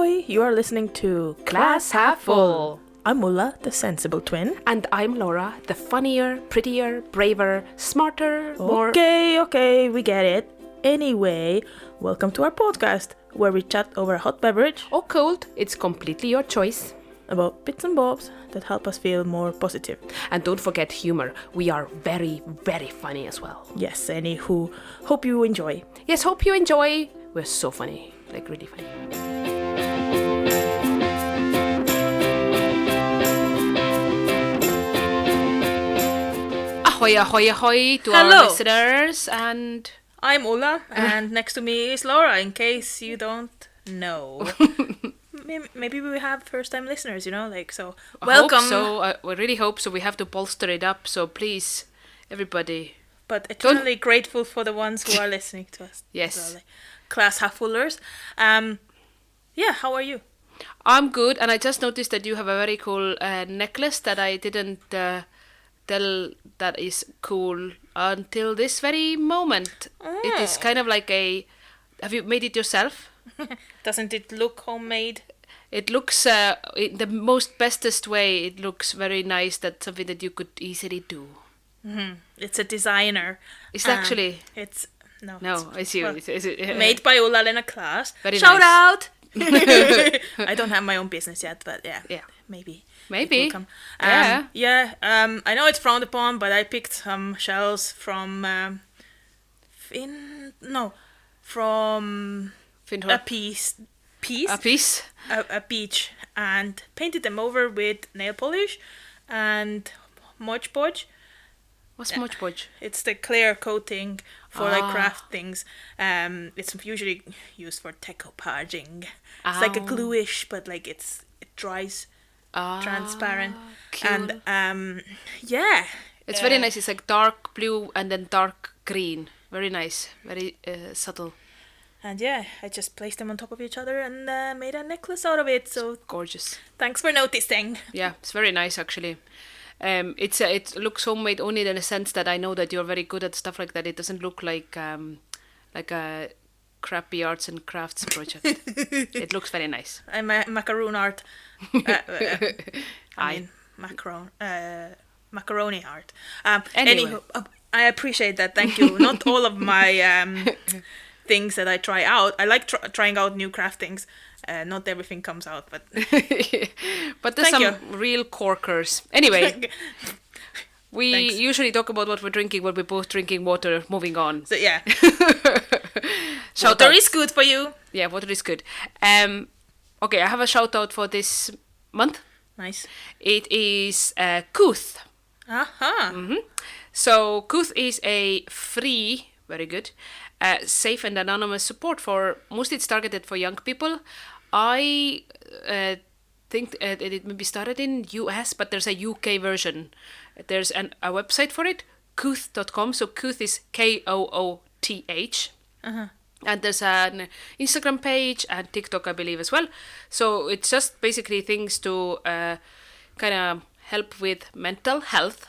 ahoy! You are listening to Glass Half Full. I'm Ulla, the sensible twin. And I'm Laura, the funnier, prettier, braver, smarter, more... Okay, we get it. Anyway, welcome to our podcast, where we chat over a hot beverage. Or cold, it's completely your choice. About bits and bobs that help us feel more positive. And don't forget humor. We are very, very funny as well. Yes, anywho, hope you enjoy. Yes, hope you enjoy. We're so funny. Like, really funny. Ahoy, ahoy, ahoy to Hello. our listeners. And I'm Ulla, and next to me is Laura, in case you don't know. Maybe we have first-time listeners, so welcome. I hope so. We really hope so. We have to bolster it up. So please, everybody. But eternally grateful for the ones who are listening to us. Yes. Class half-fullers. Yeah, how are you? I'm good, and I just noticed that you have a very cool necklace that I didn't tell that is cool until this very moment. It is kind of like a... Have you made it yourself? Doesn't it look homemade? It looks, in the most bestest way, it looks very nice. That's something that you could easily do. Mm-hmm. It's a designer. It's actually... It's... No, I see. Well, is it made by Ulla Lena Klaas. Very Shout nice. out! I don't have my own business yet, but yeah. Maybe. Maybe. It will come. I know it's frowned upon, but I picked some shells from a piece. A piece? A beach, and painted them over with nail polish and Mod Podge. What's Mod Podge? It's the clear coating for like craft things. It's usually used for decoupaging. It's like a gluish, but like it dries transparent. Cool. And It's very nice. It's like dark blue and then dark green. Very nice. Very subtle. And I just placed them on top of each other and made a necklace out of it. So gorgeous. Thanks for noticing. Yeah, it's very nice actually. It looks homemade only in a sense that I know that you're very good at stuff like that. It doesn't look like a crappy arts and crafts project. It looks very nice. I'm a macaroon art. Macaroni art. Anyway. Anywho, I appreciate that. Thank you. Not all of my things that I try out. I like trying out new craft things. Not everything comes out, but but there's some real corkers. Anyway, we usually talk about what we're drinking when we're both drinking water. Moving on. So water is good for you. Yeah, water is good. Okay, I have a shout out for this month. Nice. It is Kooth. Mm-hmm. So Kooth is a free, very good, safe and anonymous support for, mostly it's targeted for young people. I think it maybe started in US, but there's a UK version. There's a website for it, kooth.com. So Kooth is Kooth. Uh-huh. And there's an Instagram page and TikTok, I believe, as well. So it's just basically things to kind of help with mental health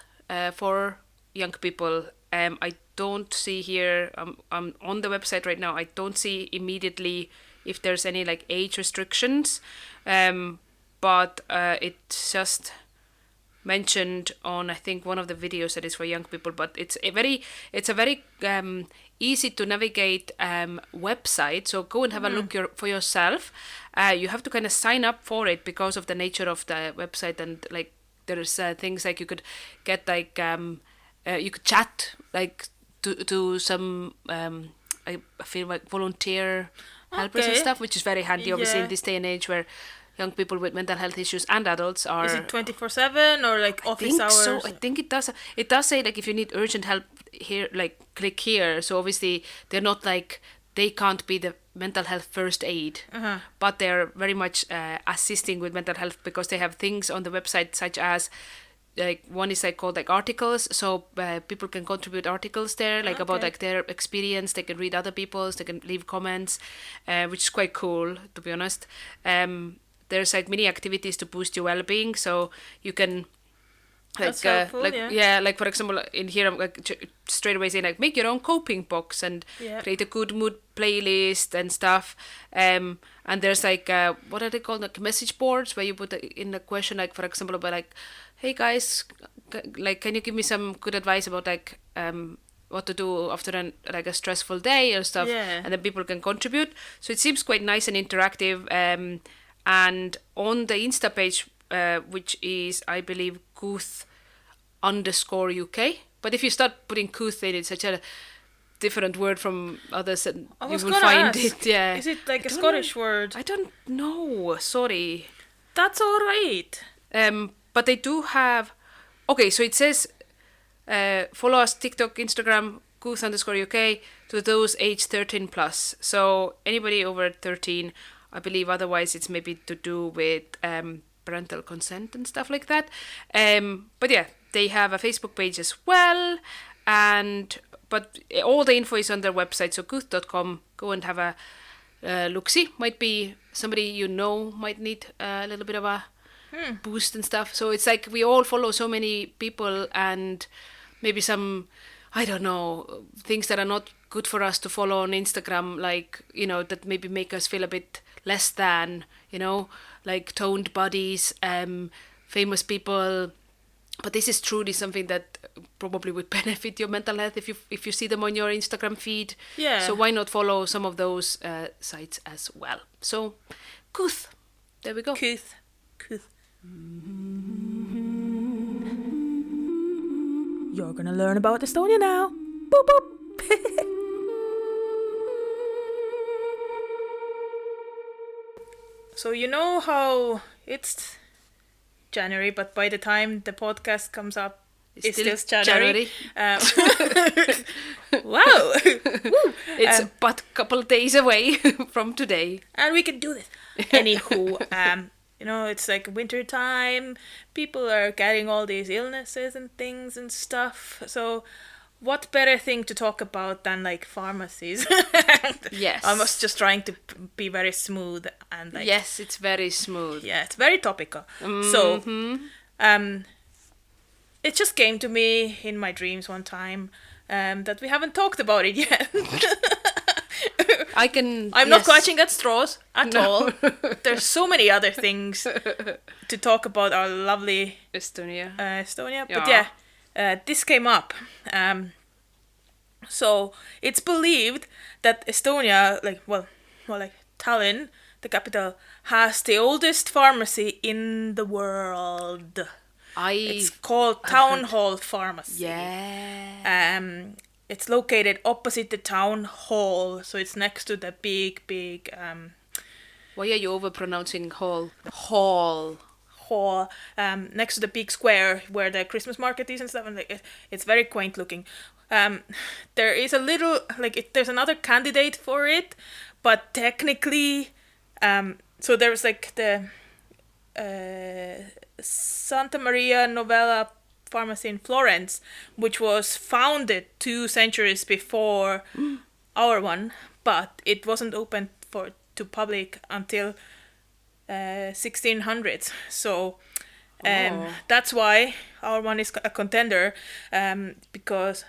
for young people. I don't see here, I'm on the website right now, I don't see immediately if there's any like age restrictions, but it's just mentioned on, I think, one of the videos that is for young people. But it's a very easy to navigate website, so go and have a look for yourself. You have to kind of sign up for it because of the nature of the website, and like there's things like you could get like you could chat like to some I feel like volunteer helpers and stuff, which is very handy obviously in this day and age where young people with mental health issues and adults are... Is it 24/7 or like office hours? So. I think it does. It does say like if you need urgent help here, like click here. So obviously they're not like, they can't be the mental health first aid, but they're very much assisting with mental health because they have things on the website such as like one is like called like articles, so people can contribute articles there like about like their experience. They can read other people's, they can leave comments, which is quite cool, to be honest. There's like many activities to boost your well-being, so you can That's helpful, like for example in here I'm like straight away saying like make your own coping box and create a good mood playlist and stuff, and there's like what are they called, like message boards where you put in a question like for example about like, hey guys, like can you give me some good advice about like what to do after like a stressful day or stuff, and then people can contribute. So it seems quite nice and interactive, and on the Insta page, which is I believe Couth_UK. But if you start putting Couth in, it's such a different word from others, and you will find it. Yeah. Is it like a Scottish word? I don't know. Sorry. That's all right. But they do have. Okay, so it says follow us TikTok, Instagram, Couth_UK to those age 13 plus. So anybody over 13, I believe. Otherwise, it's maybe to do with parental consent and stuff like that. But yeah, they have a Facebook page as well, but all the info is on their website, so couth.com. Go and have a look-see. Might be somebody you know might need a little bit of a boost and stuff. So it's like we all follow so many people, and maybe some, I don't know, things that are not good for us to follow on Instagram, like, you know, that maybe make us feel a bit less than, you know, like toned bodies, famous people. But this is truly something that probably would benefit your mental health if you see them on your Instagram feed. Yeah. So why not follow some of those sites as well? So, Couth. There we go. Couth. You're gonna learn about Estonia now. Boop boop. So you know how it's January, but by the time the podcast comes up, it's still January. Wow. It's but a couple of days away from today. And we can do this. Anywho, you know, it's like winter time. People are getting all these illnesses and things and stuff. So what better thing to talk about than like pharmacies? Yes. I was just trying to be very smooth and like. Yes, it's very smooth. Yeah, it's very topical. So, it just came to me in my dreams one time that we haven't talked about it yet. I'm not clutching at straws at all. There's so many other things to talk about our lovely Estonia. But yeah, this came up. So it's believed that Estonia, like Tallinn, the capital, has the oldest pharmacy in the world. It's called Town Hall Pharmacy. Yeah. It's located opposite the town hall, so it's next to the big. Why are you overpronouncing hall? Hall. Next to the big square where the Christmas market is and stuff, and it's very quaint looking. There is a little there's another candidate for it, but technically, so there's like the Santa Maria Novella Pharmacy in Florence, which was founded 2 centuries before our one, but it wasn't open to public until 1600s. So that's why our one is a contender, because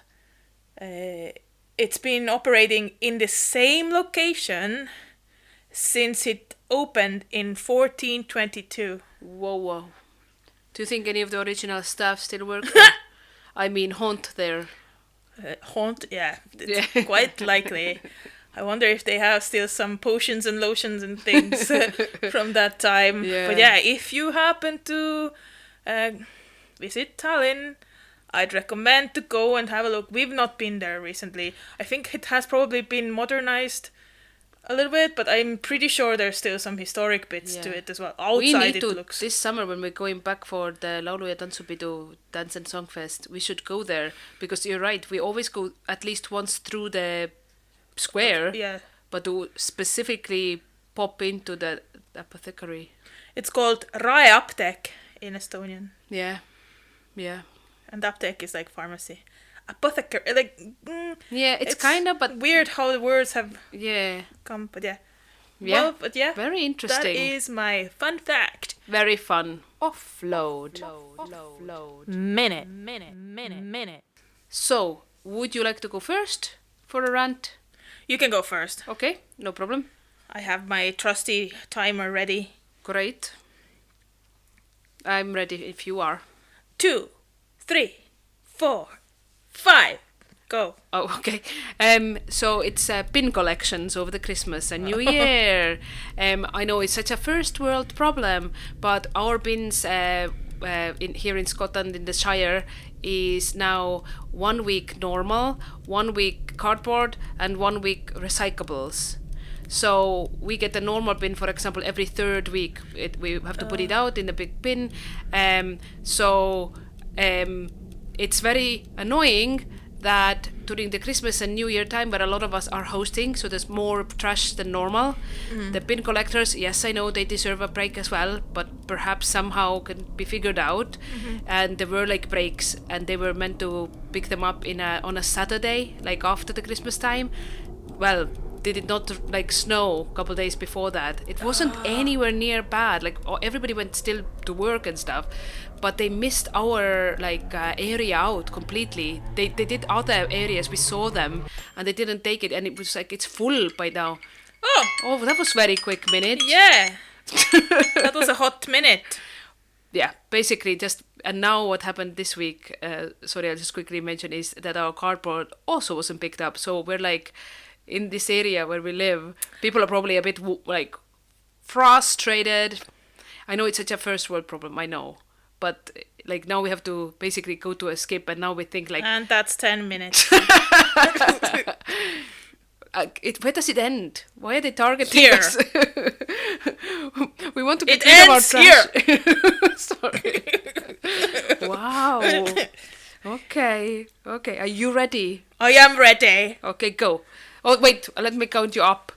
it's been operating in the same location since it opened in 1422. Whoa. Do you think any of the original staff still work there? I mean, haunt there. Haunt? Yeah, it's quite likely. I wonder if they have still some potions and lotions and things from that time. Yeah. But yeah, if you happen to visit Tallinn, I'd recommend to go and have a look. We've not been there recently. I think it has probably been modernized a little bit, but I'm pretty sure there's still some historic bits to it as well. Outside looks... This summer when we're going back for the Laulu ja Tantsupidu Dance and Song Fest, we should go there, because you're right, we always go at least once through the square, but to specifically pop into the apothecary. It's called Raeapteek in Estonian. Yeah. And apteek is like pharmacy. Apothecary, it's kind of, but weird how the words have come, but very interesting. That is my fun fact. very fun offload. Minute. So, would you like to go first for a rant? You can go first. Okay, no problem. I have my trusty timer ready. Great. I'm ready if you are. 2, 3, 4, 5. Go. Oh, okay. So it's pin collections over the Christmas and New Year. I know it's such a first world problem, but our bins here in Scotland in the Shire is now 1 week normal, 1 week cardboard, and 1 week recyclables. So we get the normal bin, for example, every third week. We have to put it out in the big bin. It's very annoying that during the Christmas and New Year time, where a lot of us are hosting, so there's more trash than normal. The bin collectors, yes, I know they deserve a break as well, but perhaps somehow can be figured out. And there were like breaks, and they were meant to pick them up on a Saturday, like after the Christmas time. Well, did it not like snow a couple days before that? It wasn't anywhere near bad. Like everybody went still to work and stuff, but they missed our area out completely. They did other areas. We saw them, and they didn't take it, and it was like it's full by now. Oh, that was very quick minute. Yeah, that was a hot minute. Yeah, basically and now what happened this week? Sorry, I'll just quickly mention is that our cardboard also wasn't picked up. So we're like, in this area where we live, people are probably a bit frustrated. I know it's such a first world problem, I know, but like now we have to basically go to a skip, and now we think like, and that's 10 minutes. Where does it end? Why are they targeting here? Us? We want to get it rid of our ends trash. Here. Sorry. Wow. Okay. Are you ready? I am ready. Okay, go. Oh, wait, let me count you up.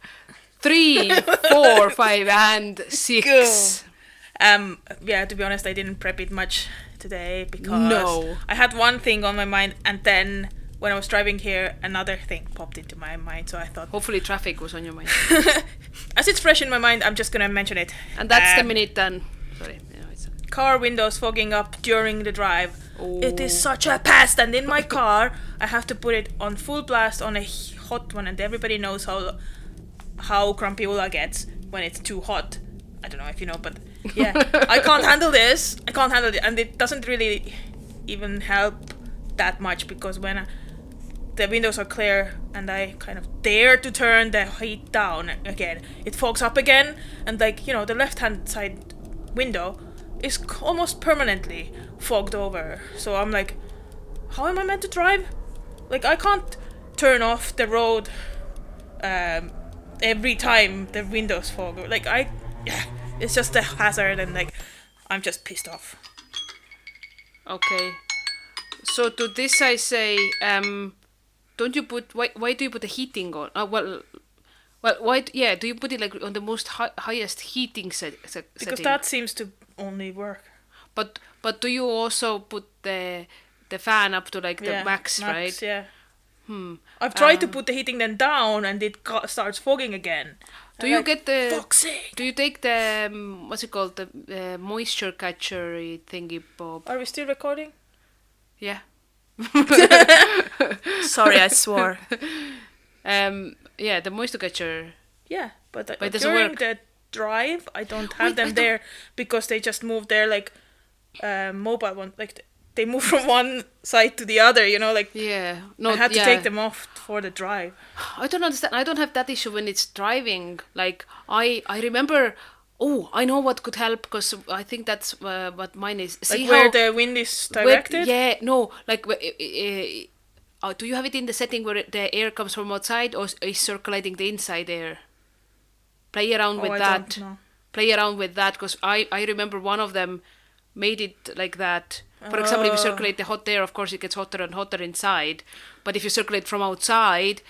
3, 4, 5, and 6. Go. Yeah, to be honest, I didn't prep it much today because I had one thing on my mind, and then when I was driving here, another thing popped into my mind, so I thought... Hopefully traffic was on your mind. As it's fresh in my mind, I'm just going to mention it. And that's the minute then. Sorry. Car windows fogging up during the drive. Oh. It is such a pest, and in my car, I have to put it on full blast on a hot one, and everybody knows how grumpy Ulla gets when it's too hot. I don't know if you know, but yeah, I can't handle this. I can't handle it, and it doesn't really even help that much because when the windows are clear and I kind of dare to turn the heat down again, it fogs up again, and the left-hand side window is almost permanently fogged over. So I'm like, how am I meant to drive? Like, I can't turn off the road every time the windows fog. Like, it's just a hazard, and I'm just pissed off. Okay. So to this I say, don't you put, why do you put the heating on? Well, why? Yeah, do you put it like on the most highest heating setting? Because that seems to only work. But do you also put the fan up to like the max, right? Yeah. I've tried to put the heating then down, and it starts fogging again. Do you get the? Fuck's sake. Do you take the what's it called, the moisture catcher thingy, Bob? Are we still recording? Yeah. Sorry, I swore. Yeah, the moisture catcher. Yeah, but during the drive, I don't have them there because they just move their mobile one. Like they move from one side to the other. Yeah. No, I had to take them off for the drive. I don't understand. I don't have that issue when it's driving. Like I remember. Oh, I know what could help, because I think that's what mine is. See where the wind is directed? No. Do you have it in the setting where the air comes from outside, or is circulating the inside air? Play around with that. Don't know. Play around with that, because I remember one of them made it like that. For example, if you circulate the hot air, of course it gets hotter and hotter inside. But if you circulate from outside,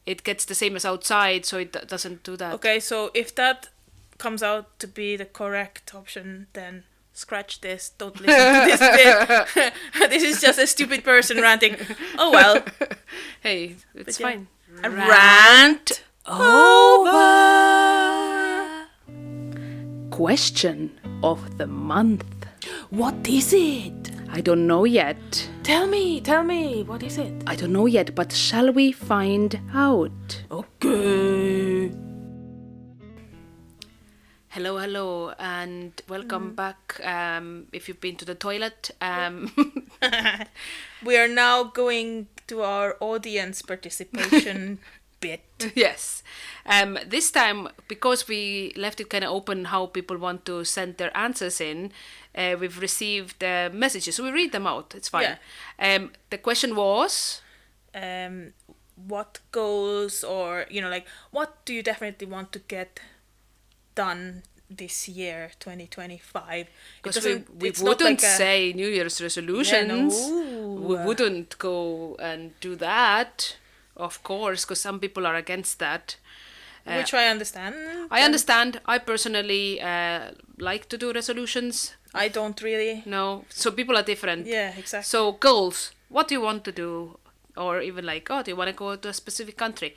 it gets the same as outside, so it doesn't do that. Okay, so if that comes out to be the correct option, then scratch this, don't listen to this bit. This is just a stupid person ranting. Oh well. Hey, it's fine. A rant over. Question of the month. What is it? I don't know yet. Tell me, what is it? I don't know yet, but shall we find out? Okay. Hello, and welcome back. If you've been to the toilet, we are now going to our audience participation bit. Yes. This time, because we left it kind of open how people want to send their answers in, we've received messages. So we read them out. It's fine. Yeah. The question was... what goals or, what do you definitely want to get done this year, 2025? Because we wouldn't say New Year's resolutions. Yeah, no. We wouldn't go and do that, of course, because some people are against that. Which I understand. I understand. I personally like to do resolutions. I don't really. No. So people are different. Yeah, exactly. So goals. What do you want to do? Or even like, do you want to go to a specific country?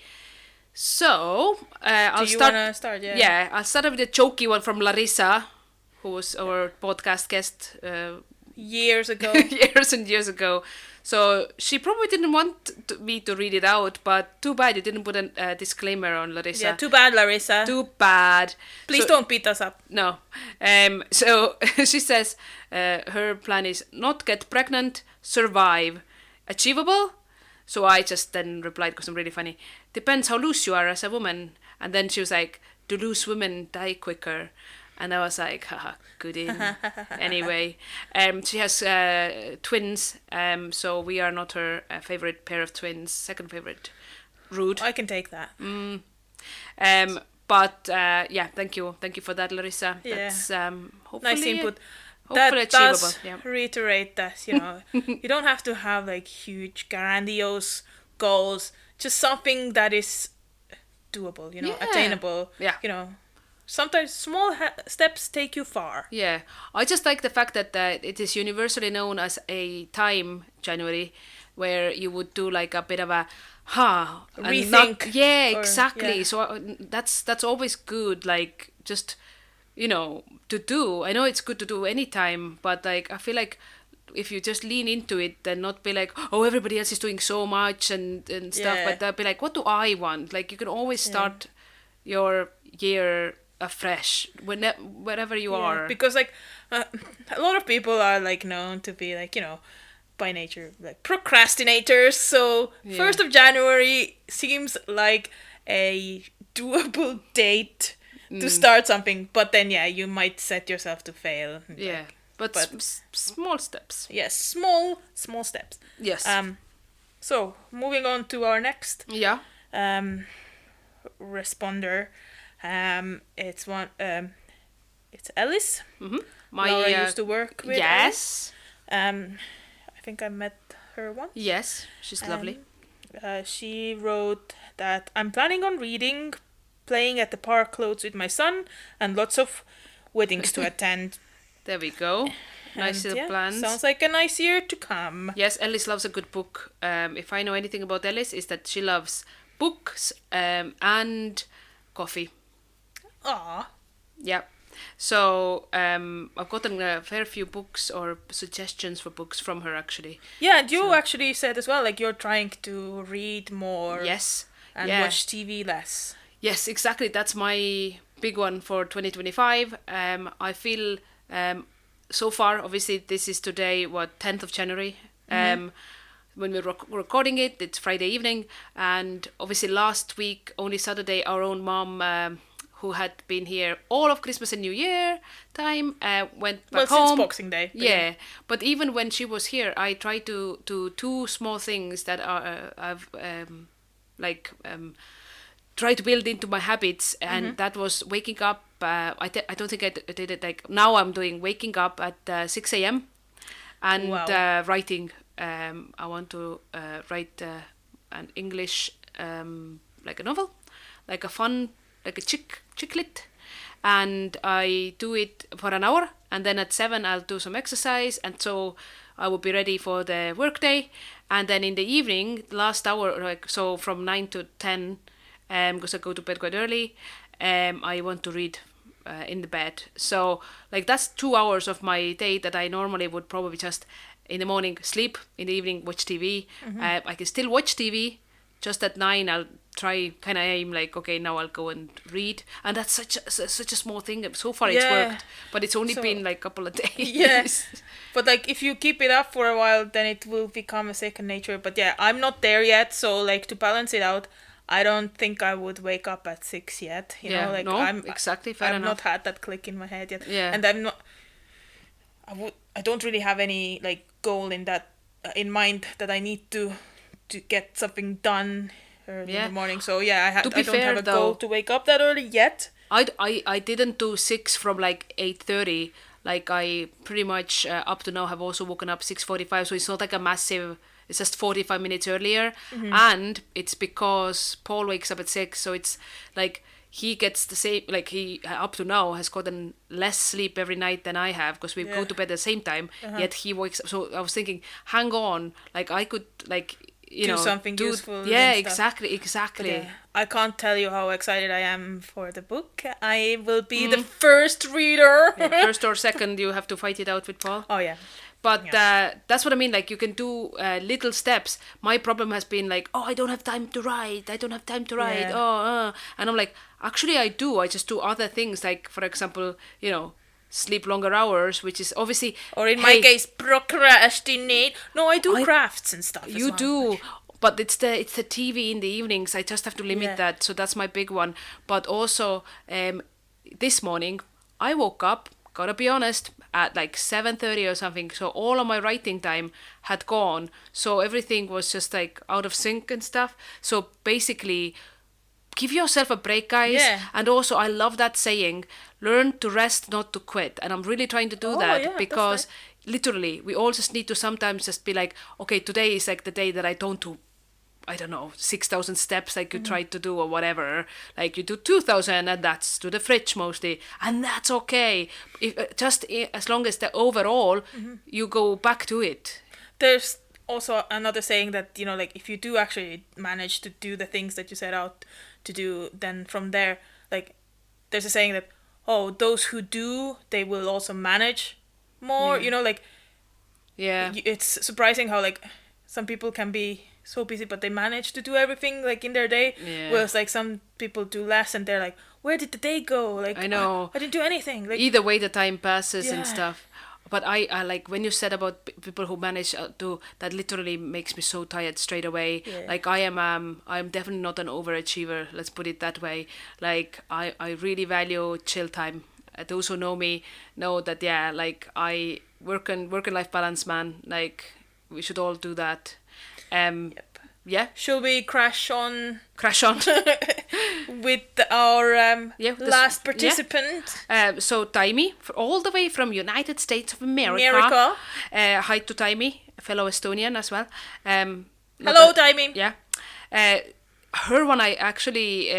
So, I'll start. Do you want to start? Yeah. Yeah, I'll start with the jokey one from Larissa, who was our podcast guest years ago. years and years ago. So she probably didn't want me to read it out, but too bad you didn't put a disclaimer on, Larissa. Yeah, too bad, Larissa. Too bad. Please don't beat us up. No. So she says her plan is not get pregnant, survive. Achievable? So I just then replied, because I'm really funny, depends how loose you are as a woman. And then she was like, do loose women die quicker? And I was like, haha, good in. Anyway, she has twins, so we are not her favorite pair of twins. Second favorite. Rude. I can take that. But yeah, thank you for that, Larissa. Yeah. That's hopefully nice input. Hopefully that achievable. Does reiterate that, you don't have to have like huge, grandiose goals. Just something that is doable, attainable. Yeah. Sometimes small steps take you far. Yeah. I just like the fact that it is universally known as a time, January, where you would do like a bit of a rethink. Exactly. Yeah. So that's always good, like just to do. I know it's good to do anytime, but like I feel like if you just lean into it, then not be like, oh, everybody else is doing so much and stuff, but be like, what do I want? Like you can always start your year afresh wherever you are. Because like a lot of people are like known to be like, by nature like procrastinators. So 1st of January seems like a doable date to start something, but then you might set yourself to fail. Yeah, but small steps. Yes, small steps. Yes. So moving on to our next responder. It's Ellis. Mm-hmm. Laura used to work with. Yes. I think I met her once. Yes, she's lovely. She wrote that I'm planning on reading, playing at the park loads with my son, and lots of weddings to attend. There we go. Nice little plans. Sounds like a nice year to come. Yes, Ellis loves a good book. If I know anything about Ellis, is that she loves books and coffee. Aw. Yeah. So I've gotten a fair few books or suggestions for books from her, actually. Yeah, and you actually said as well, like you're trying to read more. Yes. And watch TV less. Yes, exactly. That's my big one for 2025. I feel so far, obviously this is today, 10th of January. When we're recording it, it's Friday evening. And obviously last week, only Saturday, our own mom, who had been here all of Christmas and New Year time, went back home. Since Boxing Day. Yeah. But even when she was here, I tried to do two small things that I've try to build into my habits, and that was waking up. I don't think I did it like now. I'm doing waking up at 6 a.m. and writing. I want to write an English like a novel, like a fun, like a chick lit, and I do it for an hour, and then at 7 I'll do some exercise, and so I will be ready for the workday. And then in the evening, last hour, like so from 9 to 10, because I go to bed quite early, I want to read in the bed. So like that's 2 hours of my day that I normally would probably just in the morning sleep, in the evening watch TV. I can still watch TV. Just at 9 I'll try kind of aim like, okay, now I'll go and read, and that's such a small thing. So far it's worked, but it's only been like a couple of days. Yes, but like if you keep it up for a while, then it will become a second nature. But yeah, I'm not there yet, so like to balance it out, I don't think I would wake up at 6 yet. You know, like I'm exactly. Fair I've enough. not had that click in my head yet. Yeah, and I'm not. I don't really have any like goal in that in mind that I need to get something done early in the morning. So yeah, I don't have a goal to wake up that early yet. I didn't do 6 from like 8:30. Like I pretty much up to now have also woken up 6:45. So it's not like a massive. It's just 45 minutes earlier, and it's because Paul wakes up at 6. So it's like he gets the same. Like he up to now has gotten less sleep every night than I have because we go to bed at the same time. Yet he wakes up. So I was thinking, hang on, like I could like. Do something useful. Yeah, exactly. But, I can't tell you how excited I am for the book. I will be the first reader. First or second, you have to fight it out with Paul. Oh yeah. But that's what I mean. Like you can do little steps. My problem has been like, I don't have time to write. Yeah. And I'm like, actually I do. I just do other things. Like for example, sleep longer hours, which is obviously, or in my case, procrastinate. No, I do crafts and stuff. You do, but it's the TV in the evenings. I just have to limit that. So that's my big one. But also, this morning I woke up. Gotta be honest, at like 7:30 or something. So all of my writing time had gone. So everything was just like out of sync and stuff. So basically, give yourself a break, guys. Yeah. And also, I love that saying, learn to rest, not to quit. And I'm really trying to do that because literally, we all just need to sometimes just be like, okay, today is like the day that I don't do, 6,000 steps like you tried to do or whatever. Like you do 2,000 and that's to the fridge mostly. And that's okay. As long as the overall, you go back to it. There's also another saying that, like if you do actually manage to do the things that you set out to do, then from there, like there's a saying that those who do, they will also manage more. It's surprising how like some people can be so busy but they manage to do everything like in their day, whereas like some people do less and they're like, where did the day go? Like I know I didn't do anything. Like either way the time passes and stuff. But I like when you said about people who manage to, that literally makes me so tired straight away. Like I'm definitely not an overachiever, let's put it that way. Like I really value chill time. Those who know me know that like I work and life balance, man. Like we should all do that. Yeah. Should we crash on with our last participant? So Taimi, all the way from United States of America. Hi to Taimi, fellow Estonian as well. Hello, Taimi. Yeah. Her one I actually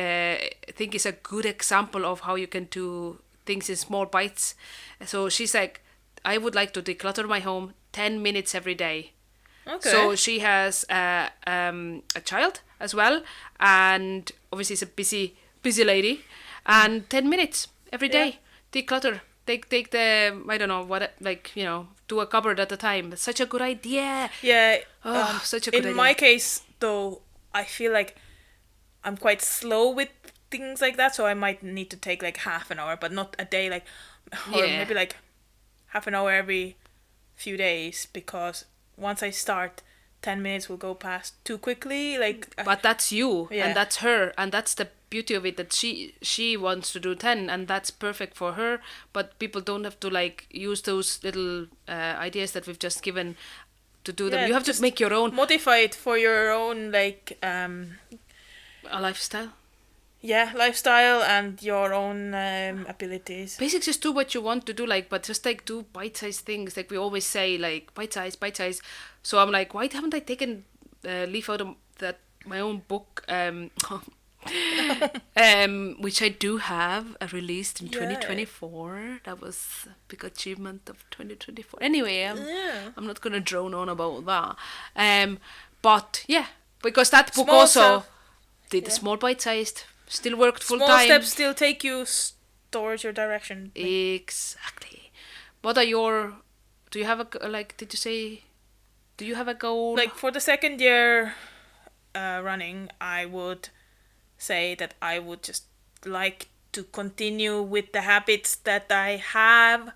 think is a good example of how you can do things in small bites. So she's like, I would like to declutter my home 10 minutes every day. Okay. So she has a child as well, and obviously is a busy lady, and 10 minutes every day declutter. Take the I don't know what, like, do a cupboard at a time. That's such a good idea. Yeah. Such a good idea. In my case, though, I feel like I'm quite slow with things like that, so I might need to take like half an hour, but not a day, like, or maybe like half an hour every few days, because once I start, 10 minutes will go past too quickly. Like, but that's you, and that's her, and that's the beauty of it, that she wants to do 10, and that's perfect for her. But people don't have to like use those little ideas that we've just given to do them. You have to make your own, modify it for your own, like a lifestyle. Yeah, lifestyle and your own abilities. Basically, just do what you want to do, like, but just like do bite-sized things. Like we always say, like bite-size. So I'm like, why haven't I taken leaf out of my own book, which I do have released in 2024. That was a big achievement of 2024. Anyway, I'm not gonna drone on about that. But yeah, because that book did small bite-sized. Still worked full time. Small steps still take you towards your direction. Exactly. What are your... Do you have a... Like, did you say... Do you have a goal? Like, for the second year running, I would say that I would just like to continue with the habits that I have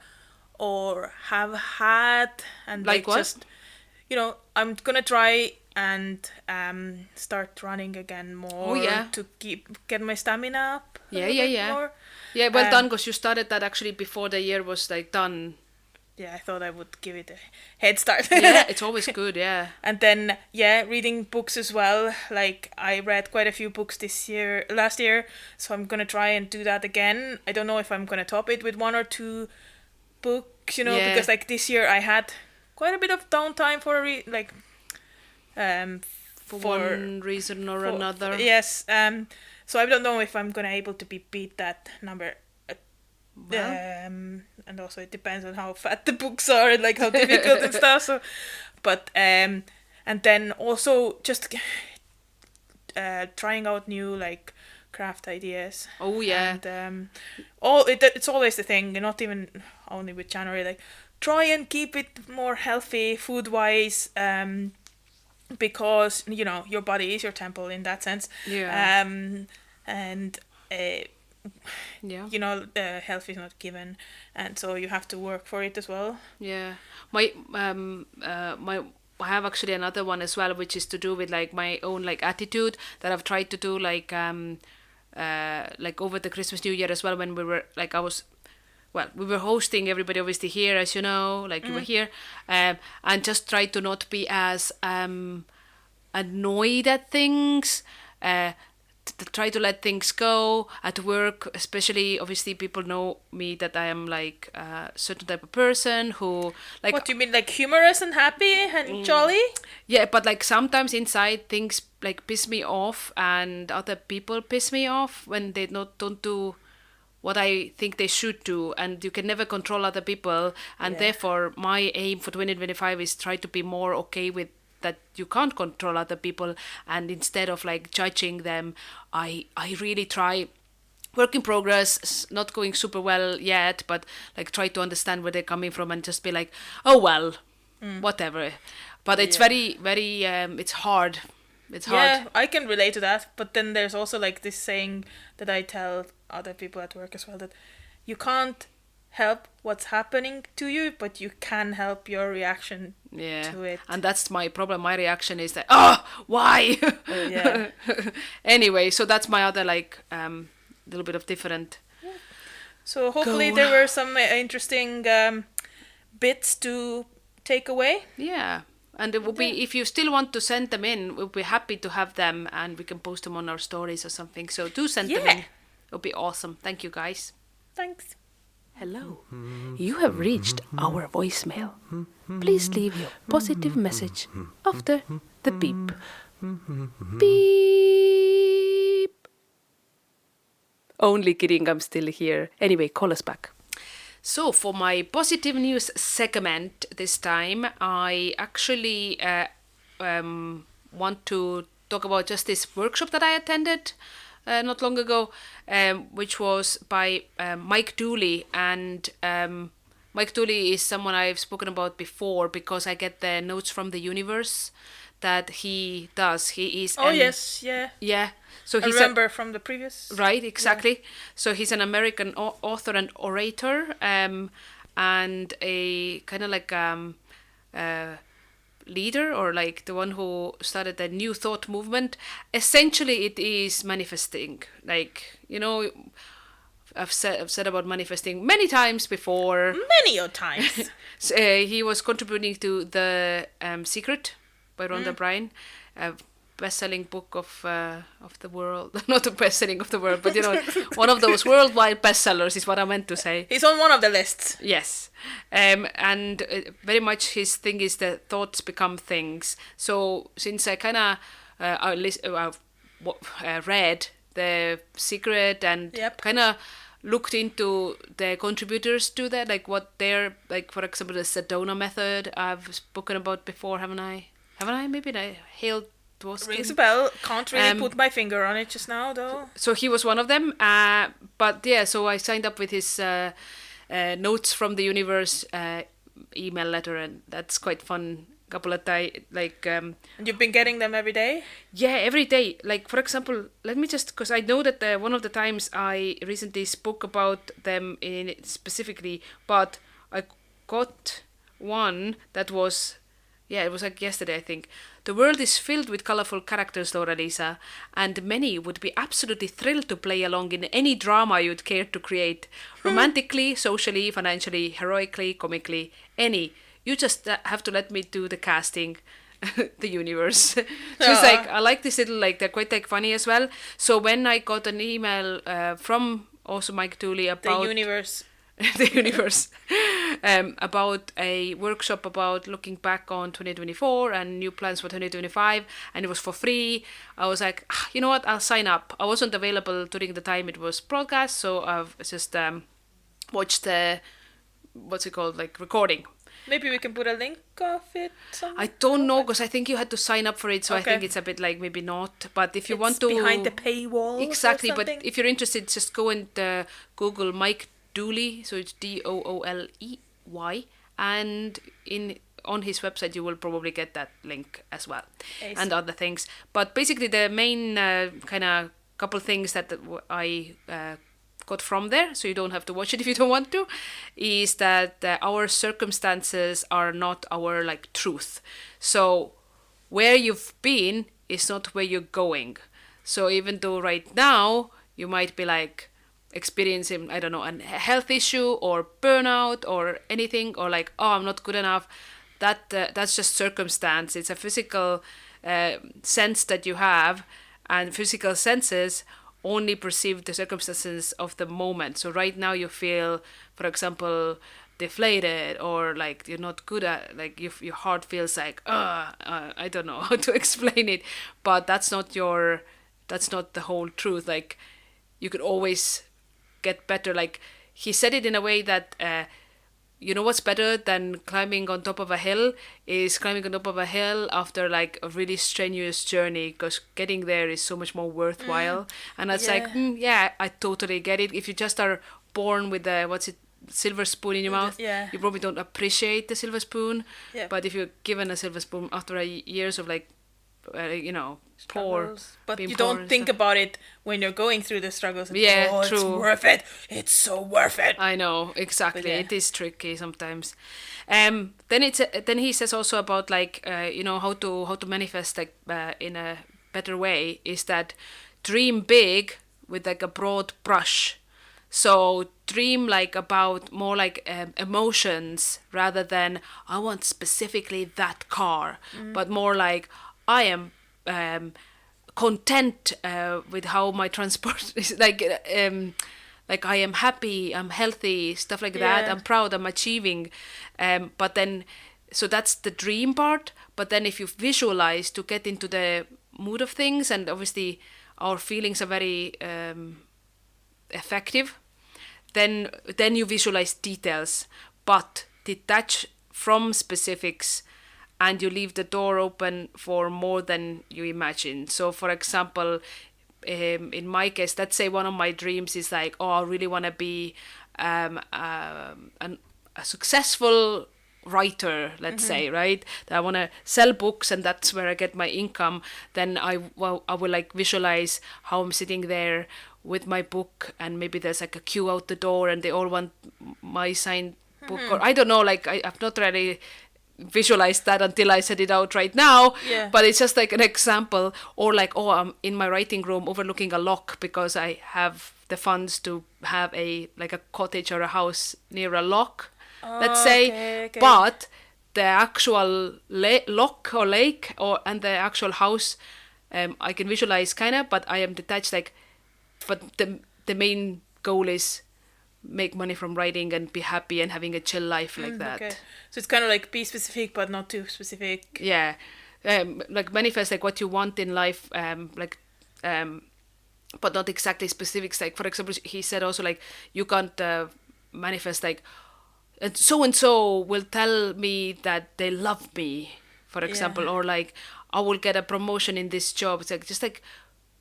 or have had. And like what? Just, I'm going to try and start running again more to get my stamina up. More. Yeah, well done, because you started that actually before the year was like done. Yeah, I thought I would give it a head start. Yeah, it's always good, yeah. And then, reading books as well. Like, I read quite a few books last year, so I'm gonna try and do that again. I don't know if I'm gonna top it with 1 or 2 books, because like this year I had quite a bit of downtime for for one reason or another. Yes. So I don't know if I'm gonna able to beat that number. And also it depends on how fat the books are and like how difficult and stuff. So, but and then also just trying out new like craft ideas. Oh yeah. And it's always the thing. Not even only with January. Like, try and keep it more healthy food wise. Because your body is your temple in that sense. Yeah. And health is not given, and so you have to work for it as well. Yeah, my I have actually another one as well, which is to do with like my own like attitude that I've tried to do like over the Christmas New Year as well, when we were like we were hosting everybody obviously here, as you know, like you were here, and just try to not be as annoyed at things, to try to let things go at work, especially. Obviously people know me that I am like a certain type of person who like... What do you mean, like humorous and happy and jolly? Yeah, but like sometimes inside things like piss me off, and other people piss me off when they don't do what I think they should do, and you can never control other people, and therefore my aim for 2025 is try to be more okay with that you can't control other people, and instead of like judging them, I really try, work in progress, not going super well yet, but like try to understand where they're coming from and just be like, oh well, whatever. But it's very it's hard. It's hard. Yeah, I can relate to that, but then there's also like this saying that I tell other people at work as well, that you can't help what's happening to you, but you can help your reaction to it. And that's my problem. My reaction is that, oh, why? Anyway, so that's my other like little bit of different. Yeah. So hopefully there were some interesting bits to take away. Yeah. And it will be, if you still want to send them in, we'll be happy to have them, and we can post them on our stories or something. So do send them in. It'll be awesome. Thank you, guys. Thanks. Hello. You have reached our voicemail. Please leave your positive message after the beep. Beep. Only kidding, I'm still here. Anyway, call us back. So for my positive news segment this time, I actually want to talk about just this workshop that I attended not long ago, which was by Mike Dooley. And Mike Dooley is someone I've spoken about before because I get the notes from the universe that he does. He is... Yeah. So I remember from the previous... Right, exactly. Yeah. So he's an American author and orator, and a kind of like leader, or like the one who started the New Thought movement. Essentially, it is manifesting. Like, you know, I've said about manifesting many times before. Many times. So, he was contributing to The Secret by Rhonda Byrne, a best-selling book of the world. Not a best-selling of the world, but you know, one of those worldwide bestsellers is what I meant to say. He's on one of the lists. Yes, and very much his thing is that thoughts become things. So since I kind of read The Secret and kind of looked into the contributors to that, like what they're like, for example, the Sedona method I've spoken about before, haven't I? Maybe I hailed was Rings a bell. Can't really put my finger on it just now, though. So he was one of them. But yeah, so I signed up with his Notes from the Universe email letter, and that's quite fun. Couple of And you've been getting them every day? Yeah, every day. Like, for example, let me just, because I know that one of the times I recently spoke about them in specifically, but I got one that was, yeah, it was like yesterday, I think. The world is filled with colorful characters, Laura Lisa, and many would be absolutely thrilled to play along in any drama you'd care to create. Romantically, socially, financially, heroically, comically, any. You just have to let me do the casting, the universe. She's like, I like this little, like, they're quite like funny as well. So when I got an email from also Mike Dooley about... The universe. The universe. About a workshop about looking back on 2024 and new plans for 2025, and it was for free. I was like, you know what, I'll sign up. I wasn't available during the time it was broadcast, so I've just watched the, what's it called, like, recording. Maybe we can put a link of it somewhere. I don't know, because I think you had to sign up for it, so okay. I think it's a bit like maybe not. But if you want to... behind the paywall. Exactly, but if you're interested, just go and Google Mike Dooley, so it's Dooley, and on his website you will probably get that link as well, and other things. But basically the main kind of couple things that I got from there, so you don't have to watch it if you don't want to, is that our circumstances are not our like truth. So where you've been is not where you're going. So even though right now you might be like experiencing, I don't know, a health issue or burnout or anything, or like, oh, I'm not good enough, that's just circumstance. It's a physical sense that you have, and physical senses only perceive the circumstances of the moment. So right now you feel, for example, deflated, or like you're not good at, like your heart feels like, I don't know how to explain it, but that's not the whole truth. Like, you could always get better. Like, he said it in a way that you know what's better than climbing on top of a hill is climbing on top of a hill after like a really strenuous journey, because getting there is so much more worthwhile. And that's yeah, I totally get it. If you just are born with the silver spoon in your mouth, you probably don't appreciate the silver spoon. But if you're given a silver spoon after years of like poor, but you don't think about it when you're going through the struggles. True. It's worth it. It's so worth it. I know, exactly. It is tricky sometimes. Then he says also about like how to manifest like in a better way, is that dream big with like a broad brush. So dream like about more like emotions, rather than I want specifically that car, but more like I am content with how my transport is, like I am happy, I'm healthy, stuff like that. I'm proud, I'm achieving. But then, so that's the dream part. But then if you visualize to get into the mood of things, and obviously our feelings are very effective, then you visualize details, but detach from specifics, and you leave the door open for more than you imagine. So, for example, in my case, let's say one of my dreams is like, oh, I really want to be a successful writer, let's say, right? That I want to sell books, and that's where I get my income. Then I will like visualize how I'm sitting there with my book, and maybe there's like a queue out the door, and they all want my signed book, or I don't know, like I've not really visualized that until I said it out right now, but it's just like an example. Or like, oh, I'm in my writing room overlooking a loch because I have the funds to have a cottage or a house near a loch, let's say. Okay. But the actual loch or lake and the actual house, I can visualize kind of, but I am detached, like, but the main goal is make money from writing and be happy and having a chill life like that. Okay. So it's kind of like be specific but not too specific. Yeah. Like manifest like what you want in life, but not exactly specifics. Like, for example, he said also like you can't manifest like so and so will tell me that they love me, for example, or like I will get a promotion in this job. It's like just like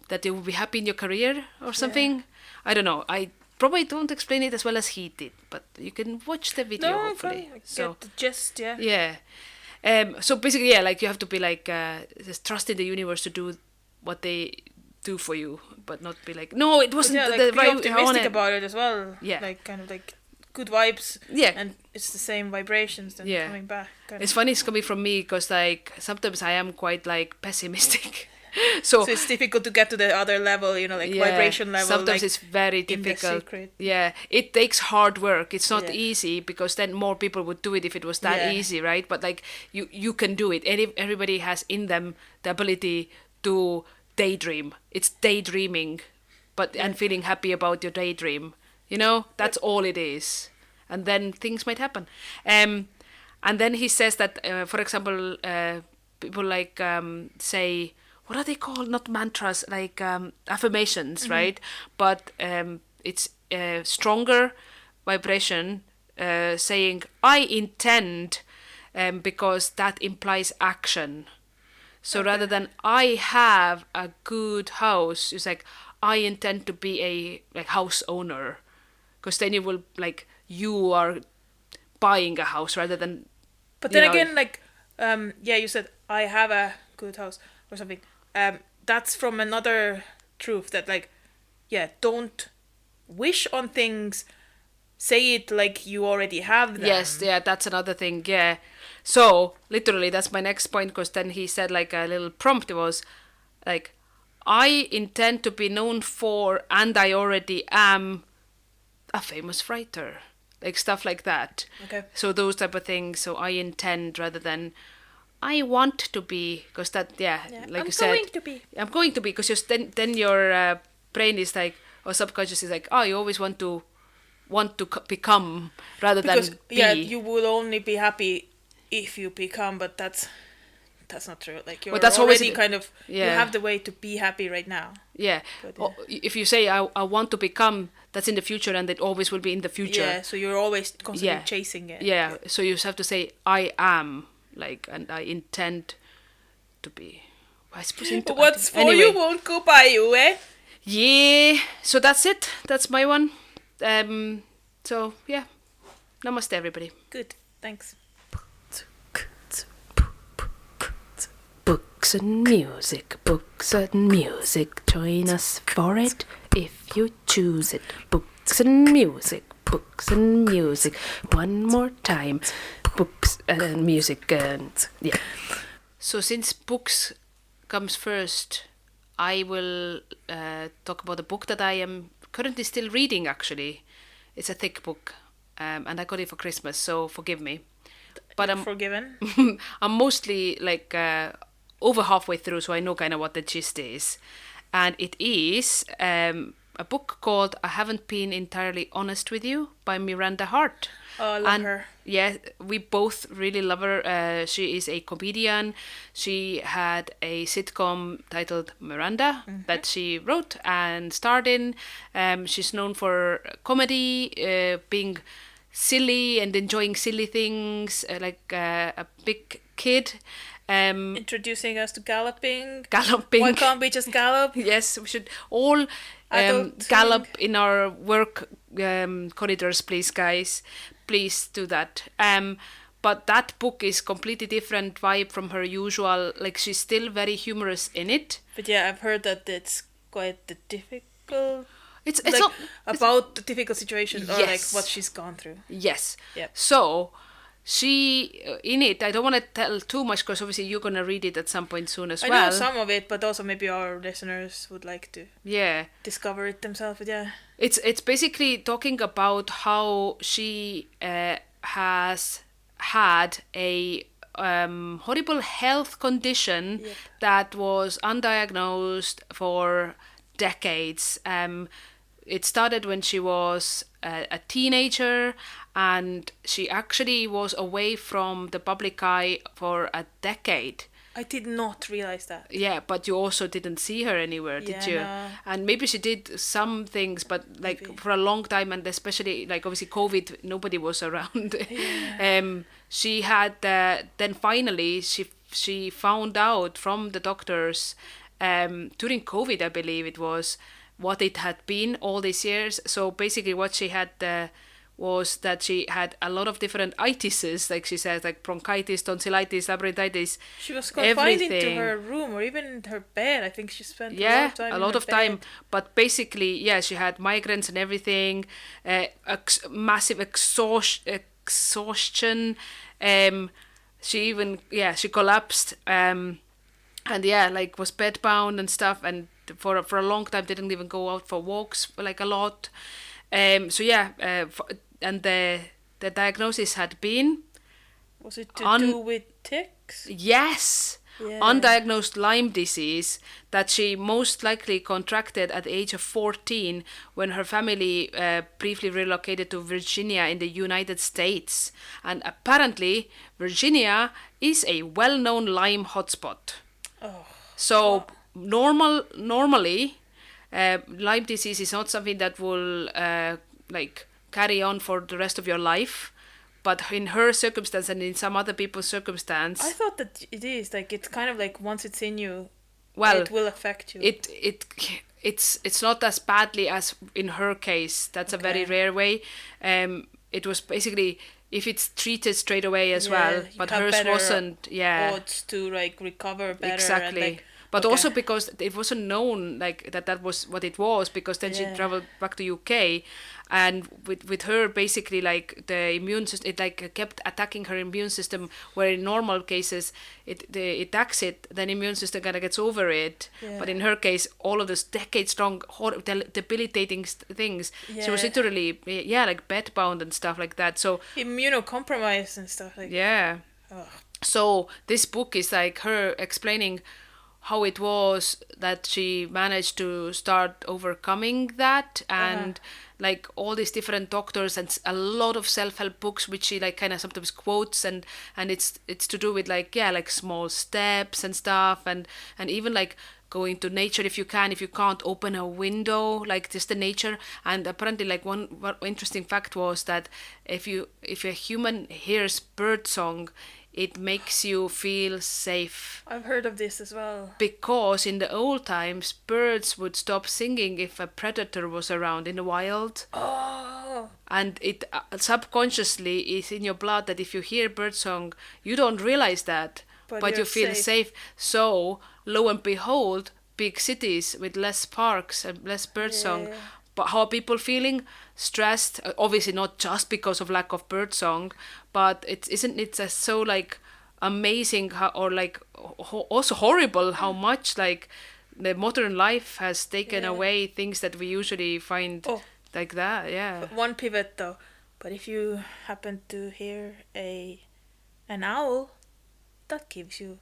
that you will be happy in your career or something. Yeah. I don't know. I probably don't explain it as well as he did, but you can watch the video hopefully. So just yeah. So basically, yeah, like you have to be like just trust in the universe to do what they do for you, but not be like, no, it wasn't. But like, be optimistic about it as well. Yeah, like kind of like good vibes. Yeah, and it's the same vibrations then coming back. It's funny it's coming from me because like sometimes I am quite like pessimistic. So it's difficult to get to the other level, like vibration level. Sometimes like it's very difficult. Yeah, it takes hard work. It's not easy because then more people would do it if it was that easy, right? But like you can do it. Everybody has in them the ability to daydream. It's daydreaming, but and feeling happy about your daydream. That's all it is. And then things might happen. And then he says that, for example, people like say, what are they called? Not mantras, like affirmations, right? But it's stronger vibration saying, I intend, because that implies action. So rather than I have a good house, it's like I intend to be a house owner. Because then you will, like, you are buying a house rather than... But then again, like, you said, I have a good house or something. That's from another truth that, like, don't wish on things, say it like you already have them. Yes, that's another thing, yeah. So, literally, that's my next point, because then he said, like, a little prompt was, like, I intend to be known for, and I already am, a famous writer. Like, stuff like that. Okay. So, those type of things. So, I intend rather than... I want to be, because that, like you said... I'm going to be, because then your brain is like, or subconscious is like, oh, you always want to become rather than be. Yeah, you will only be happy if you become, but that's not true. Like, you're already kind of, you have the way to be happy right now. Yeah. But, if you say, I want to become, that's in the future, and it always will be in the future. Yeah, so you're always constantly chasing it. Yeah, so you have to say, I am. Like, and I intend to be. I suppose what's for anyway. You won't go by you, eh? Yeah. So that's it. That's my one. So yeah. Namaste, everybody. Good. Thanks. Books and music. Books and music. Join us for it if you choose it. Books and music. Books and music. One more time. Books and music and So since books comes first, I will talk about a book that I am currently still reading, actually. It's a thick book, and I got it for Christmas, so forgive me. But I'm forgiven. I'm mostly like over halfway through, so I know kind of what the gist is. And it is a book called I Haven't Been Entirely Honest With You by Miranda Hart. Oh, I love her. Yeah, we both really love her. She is a comedian. She had a sitcom titled Miranda that she wrote and starred in. She's known for comedy, being silly and enjoying silly things, like a big kid. Introducing us to galloping. Galloping. Why can't we just gallop? Yes, we should all gallop in our work corridors, please, guys. Please do that. But that book is completely different vibe from her usual. Like, she's still very humorous in it. But yeah, I've heard that it's quite difficult. It's like, not about the difficult situation or like what she's gone through. Yes. Yeah. So she in it, I don't want to tell too much because obviously you're gonna read it at some point soon as well. I know some of it, but also maybe our listeners would like to discover it themselves. But yeah, it's basically talking about how she has had a horrible health condition that was undiagnosed for decades. It started when she was a teenager, and she actually was away from the public eye for a decade. I did not realize that. Yeah, but you also didn't see her anywhere, did you? No. And maybe she did some things, but like for a long time, and especially like obviously COVID, nobody was around. Yeah. She had then finally she she found out from the doctors during COVID, I believe it was, what it had been all these years. So basically what she had was that she had a lot of different itises, like she says, like bronchitis, tonsillitis, labyrinthitis. She was confined into her room or even in her bed. I think she spent a lot of time. But basically, yeah, she had migraines and everything, massive exhaustion. She even, she collapsed. And yeah, like was bedbound and stuff, and for a long time didn't even go out for walks like a lot. And the diagnosis had been, was it to do with ticks? Yes. Yeah. Undiagnosed Lyme disease that she most likely contracted at the age of 14 when her family briefly relocated to Virginia in the United States. And apparently Virginia is a well-known Lyme hotspot. Oh. So normally Lyme disease is not something that will carry on for the rest of your life. But in her circumstance and in some other people's circumstance, I thought that it is like, it's kind of like once it's in you, it will affect you. It's not as badly as in her case. That's okay. A very rare way. It was basically, if it's treated straight away as well, but hers wasn't. Yeah, odds to like recover better. Exactly. And, but also because it wasn't known like that was what it was, because then she traveled back to UK, and with her basically like the immune system, it like kept attacking her immune system, where in normal cases it attacks it, then immune system kind of gets over it. Yeah. But in her case, all of those decades-long debilitating things, she was literally like bedbound and stuff like that. So immunocompromised and stuff like that. Ugh. So this book is like her explaining how it was that she managed to start overcoming that, and like all these different doctors and a lot of self-help books which she like kind of sometimes quotes, and it's to do with like small steps and stuff, and even like going to nature if you can't open a window, like just the nature. And apparently like one interesting fact was that if a human hears bird song, it makes you feel safe. I've heard of this as well. Because in the old times, birds would stop singing if a predator was around in the wild. Oh. And it subconsciously is in your blood that if you hear bird song, you don't realize that, but you feel safe. So, lo and behold, big cities with less parks and less bird song. But how are people feeling? Stressed, obviously not just because of lack of bird song, but isn't it so like amazing how, or like also horrible how much like the modern life has taken away things that we usually find like that. Yeah. One pivot though, but if you happen to hear an owl, that gives you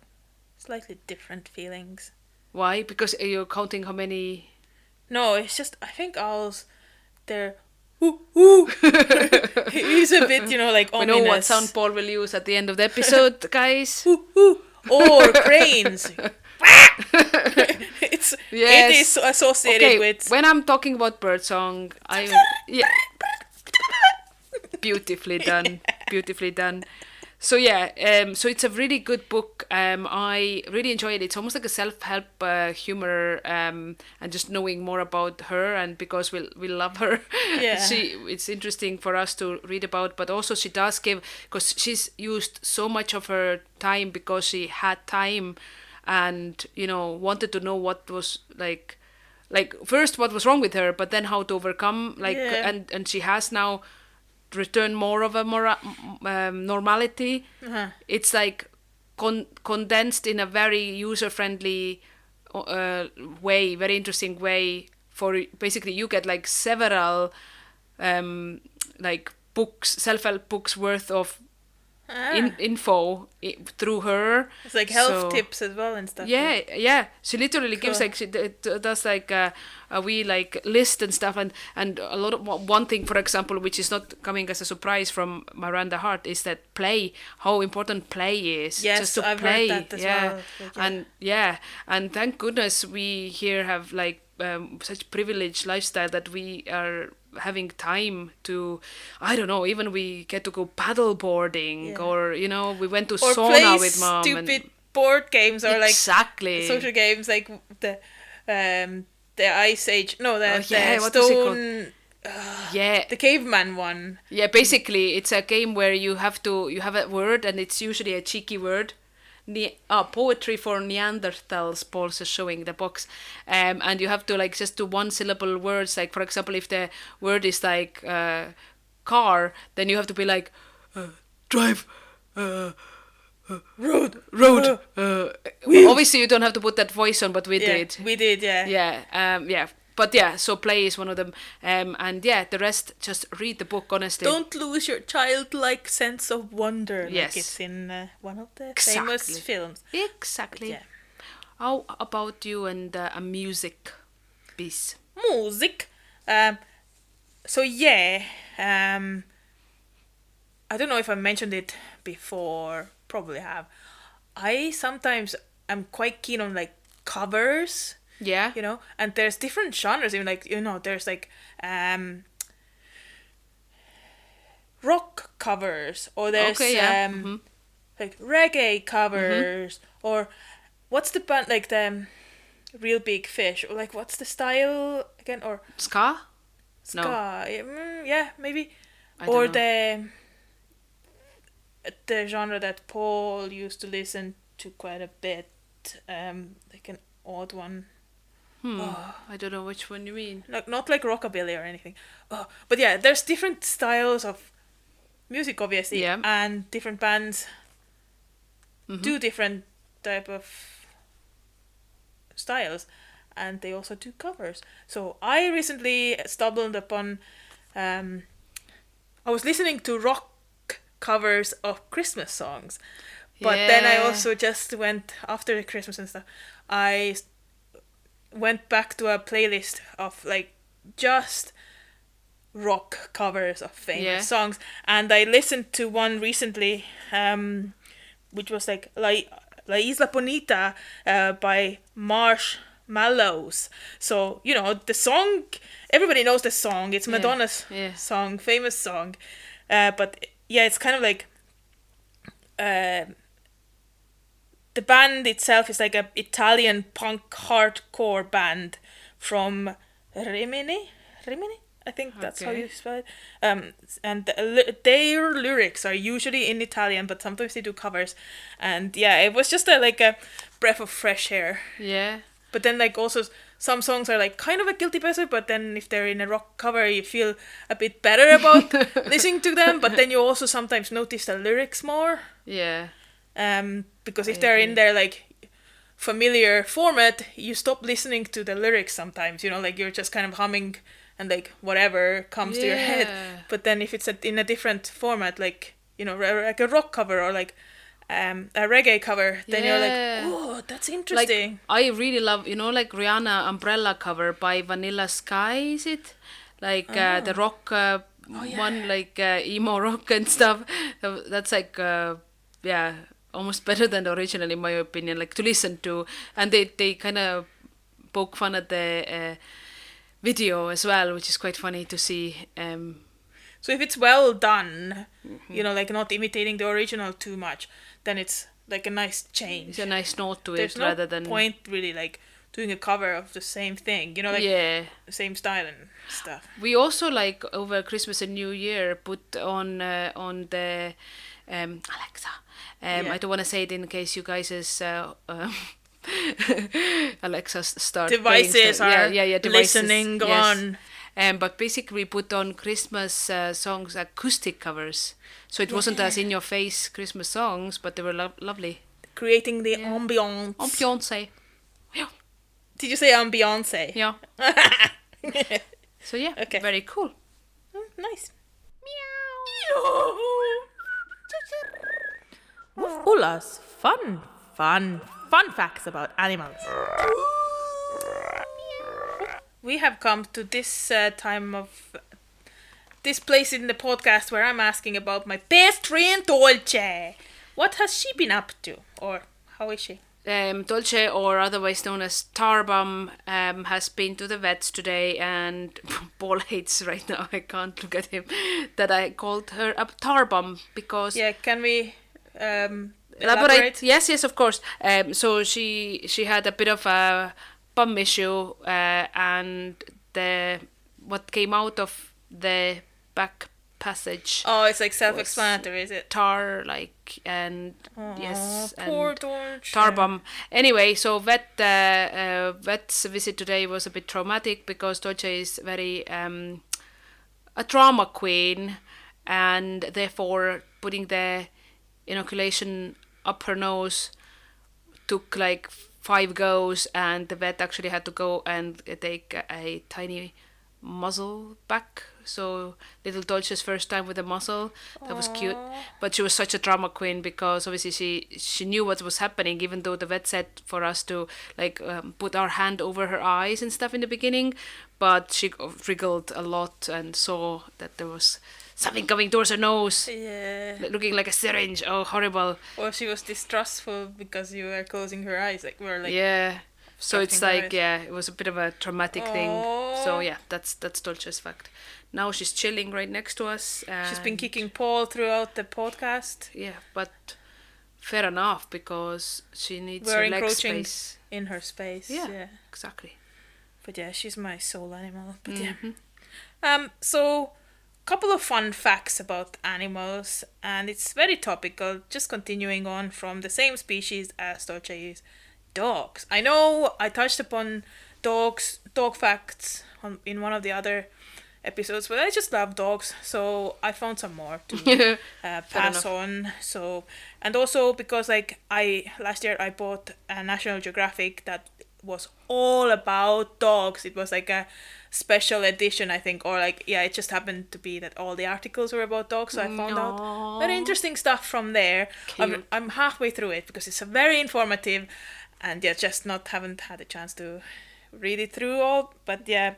slightly different feelings. Why? Because you're counting how many. No, it's just I think owls, they're he's a bit, like ominous. We know what sound Paul will use at the end of the episode, guys. Or cranes. It is associated with. When I'm talking about birdsong, beautifully done, beautifully done. So so it's a really good book. I really enjoyed it. It's almost like a self-help humor, and just knowing more about her, and because we love her, it's interesting for us to read about. But also she does give, because she's used so much of her time because she had time, and wanted to know what was like first what was wrong with her, but then how to overcome and she has now return more of a normality. It's like condensed in a very user-friendly way, very interesting way. For basically you get like several books, self-help books worth of info through her. It's like health tips as well and stuff. Yeah. She literally gives she does like a wee like list and stuff, and a lot of one thing, for example, which is not coming as a surprise from Miranda Hart, is that how important play is. Yes, just to I've play. heard that as well. And thank goodness we here have like such privileged lifestyle that we are having time to, I don't know, even we get to go paddle boarding, or we went to sauna with mom, stupid board games or like exactly social games like the Ice Age. No, the what is it called? Stone. Yeah, The caveman one. Yeah, basically it's a game where you have a word and it's usually a cheeky word. Poetry for Neanderthals, Paul's is showing the box. And you have to like just do one syllable words. Like for example, if the word is like car, then you have to be like drive, road. Obviously you don't have to put that voice on, but we did. We did, yeah. Yeah. But yeah, so play is one of them. And yeah, the rest, just read the book, honestly. Don't lose your childlike sense of wonder. Yes. Like it's in one of the famous films. Exactly. Yeah. How about you and a music piece? Music. So yeah, I don't know if I mentioned it before. Probably have. I sometimes am quite keen on like covers. Yeah. You know, and there's different genres. Even like there's like rock covers, or there's like reggae covers, or what's the band like the Real Big Fish, or like what's the style again, or ska? No. Yeah, maybe. Or the genre that Paul used to listen to quite a bit, like an odd one. I don't know which one you mean. Like not like rockabilly or anything. But yeah, there's different styles of music, obviously, and different bands do different type of styles, and they also do covers. So I recently stumbled upon, I was listening to rock covers of Christmas songs, but then I also just went after the Christmas and stuff. I went back to a playlist of like just rock covers of famous songs, and I listened to one recently, which was like La Isla Bonita by Marshmallows. So the song, everybody knows the song. It's Madonna's song, famous song, but yeah, it's kind of like the band itself is like a Italian punk hardcore band from Rimini, I think that's how you spell it. And their lyrics are usually in Italian, but sometimes they do covers. And yeah, it was just like a breath of fresh air. Yeah. But then like also some songs are like kind of a guilty pleasure, but then if they're in a rock cover, you feel a bit better about listening to them. But then you also sometimes notice the lyrics more. Yeah. Because if they're in their like familiar format, you stop listening to the lyrics sometimes. Like you're just kind of humming and like whatever comes to your head. But then if it's in a different format, like like a rock cover or like a reggae cover, then you're like, oh, that's interesting. Like, I really love like Rihanna Umbrella cover by Vanilla Sky, is it? Like the rock one, like emo rock and stuff. That's like almost better than the original, in my opinion, like to listen to. And they kind of poke fun at the video as well, which is quite funny to see. So if it's well done, like not imitating the original too much, then it's like a nice change. It's a nice note to There's it, no rather than point really like doing a cover of the same thing, like the same style and stuff. We also like over Christmas and New Year put on the Alexa. I don't want to say it in case you guys Alexa start devices are devices, listening on. But basically we put on Christmas songs, acoustic covers. So it wasn't as in your face Christmas songs, but they were lovely. Creating the ambiance. Ambiance. Yeah. Did you say ambiance? Yeah. So yeah, very cool. Nice. Meow. Ula's fun facts about animals. We have come to this time of this place in the podcast where I'm asking about my best friend Dolce. What has she been up to, or how is she? Dolce, or otherwise known as Tarbum, has been to the vets today, and Paul hates right now, I can't look at him, that I called her a Tarbum because... Yeah, can we elaborate? Yes, of course. So she had a bit of a bum issue, and what came out of the back passage. Oh, it's like self-explanatory, is it? Tar, and Aww, yes, poor and Dorch. tar bum. Anyway, so vet's visit today was a bit traumatic because Dorche is very a drama queen, and therefore putting the inoculation up her nose took like 5 goes, and the vet actually had to go and take a tiny muzzle back. So little Dolce's first time with a muzzle. That was cute. But she was such a drama queen because obviously she knew what was happening, even though the vet said for us to put our hand over her eyes and stuff in the beginning. But she wriggled a lot and saw that there was something coming towards her nose. Yeah. Looking like a syringe. Oh, horrible. Or she was distrustful because you were closing her eyes. Yeah. So it's it was a bit of a traumatic thing. So yeah, that's Dolce's fact. Now she's chilling right next to us. She's been kicking Paul throughout the podcast. Yeah, but fair enough because she needs her leg space. In her space. Yeah, exactly. But yeah, she's my soul animal. But yeah. So couple of fun facts about animals, and it's very topical, just continuing on from the same species as Dolce is. Dogs. I know I touched upon dog facts in one of the other episodes, but I just love dogs, so I found some more to pass on. So, and also because last year I bought a National Geographic that was all about dogs. It was like a special edition, I think, or it just happened to be that all the articles were about dogs, so I found out very interesting stuff from there. I'm halfway through it because it's very informative. And yeah, just haven't had a chance to read it through all, but yeah.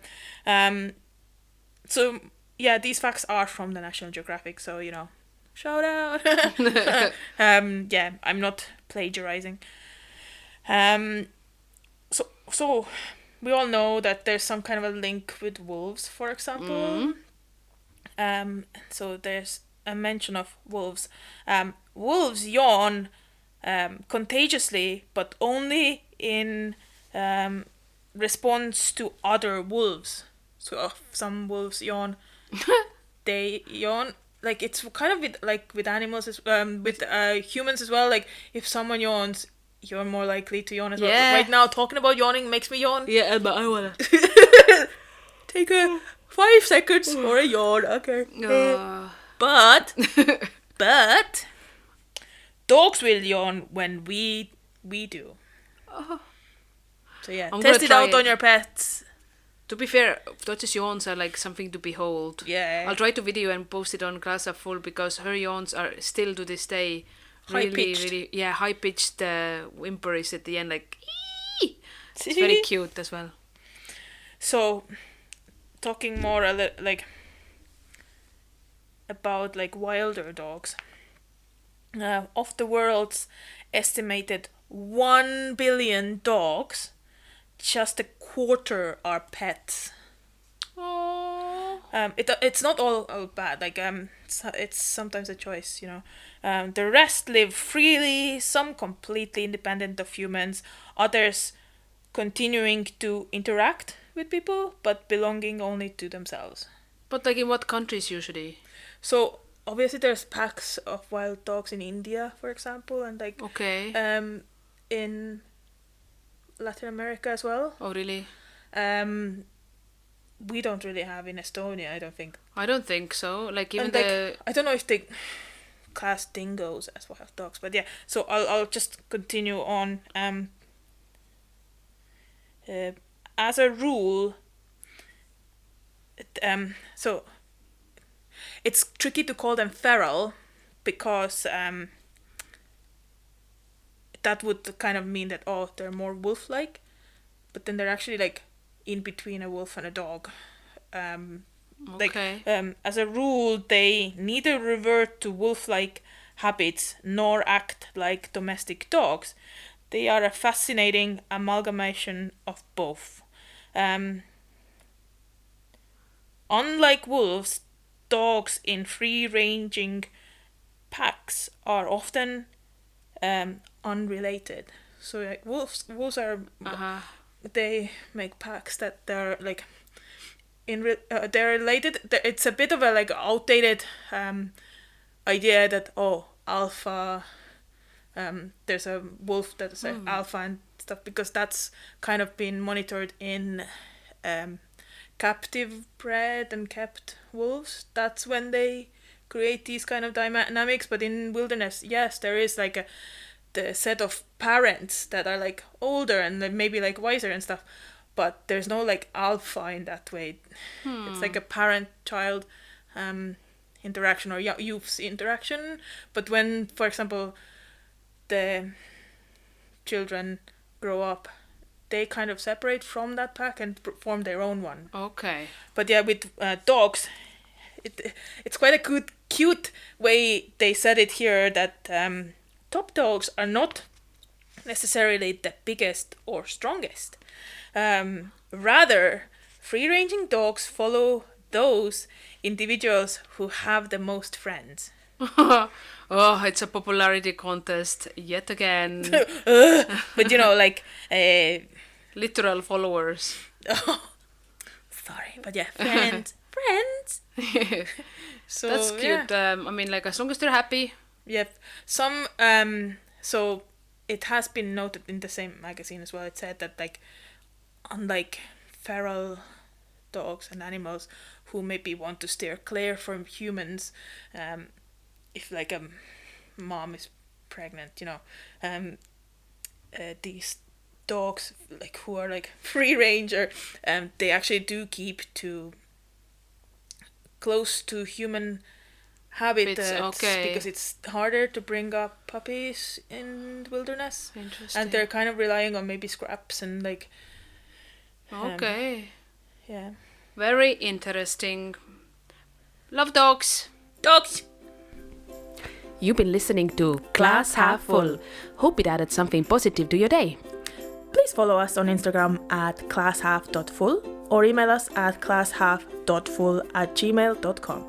So yeah, these facts are from the National Geographic, so shout out. Yeah, I'm not plagiarizing. So we all know that there's some kind of a link with wolves, for example. So there's a mention of wolves. Wolves yawn contagiously, but only in response to other wolves. So if some wolves yawn, they yawn. It's kind of with animals, with humans as well. Like if someone yawns, you're more likely to yawn as well. Right now, talking about yawning makes me yawn. Yeah, but I wanna take a 5 seconds for a yawn. Okay. But dogs will yawn when we do. So yeah, test it out on your pets. To be fair, Dotch's yawns are like something to behold. Yeah. I'll try to video and post it on Klaas full because her yawns are still to this day really high pitched. Whimper is at the end like. Ee! It's very cute as well. So, talking more about wilder dogs. Of the world's estimated 1 billion dogs, just a quarter are pets. It's not all bad. It's sometimes a choice, The rest live freely, some completely independent of humans, others continuing to interact with people, but belonging only to themselves. But in what countries usually? So obviously there's packs of wild dogs in India, for example, and in Latin America as well. Oh really? We don't really have in Estonia, I don't think. I don't think so. I don't know if they class dingoes as wild dogs, but yeah. So I'll just continue on. As a rule, so it's tricky to call them feral because that would kind of mean that they're more wolf-like, but then they're actually in between a wolf and a dog. As a rule, they neither revert to wolf-like habits nor act like domestic dogs. They are a fascinating amalgamation of both. Unlike wolves, dogs in free-ranging packs are often unrelated. So like wolves are they make packs that they're like they're related. It's a bit of a like outdated idea that alpha. There's a wolf that is alpha and stuff, because that's kind of been monitored in captive bred and kept wolves. That's when they create these kind of dynamics. But in wilderness, yes, there is like the set of parents that are like older and maybe like wiser and stuff, but there's no like alpha in that way. It's like a parent-child interaction or youth's interaction. But when, for example, the children grow up, they kind of separate from that pack and form their own one. Okay. But yeah, with dogs, it's quite a cute way they said it here, that top dogs are not necessarily the biggest or strongest. Rather, free-ranging dogs follow those individuals who have the most friends. Oh, it's a popularity contest yet again. But like literal followers. Oh, sorry, but yeah, friends. So that's cute. Yeah. I mean, like, as long as they're happy. Yep. Some so it has been noted in the same magazine as well. It said that like, unlike feral dogs and animals who maybe want to steer clear from humans, if like a mom is pregnant, these dogs like who are like free range, or they actually do keep to close to human habitats, because it's harder to bring up puppies in the wilderness. Interesting. And they're kind of relying on maybe scraps and like yeah, very interesting. Love dogs. You've been listening to Glass Half Full. Hope it added something positive to your day. Please follow us on Instagram at classhalf.full or email us at classhalf.full@gmail.com.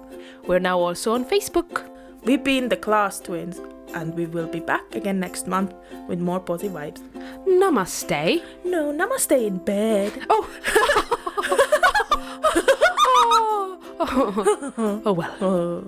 We're now also on Facebook. We've been the Klaas twins, and we will be back again next month with more positive vibes. Namaste. No, namaste in bed. Oh. Oh well.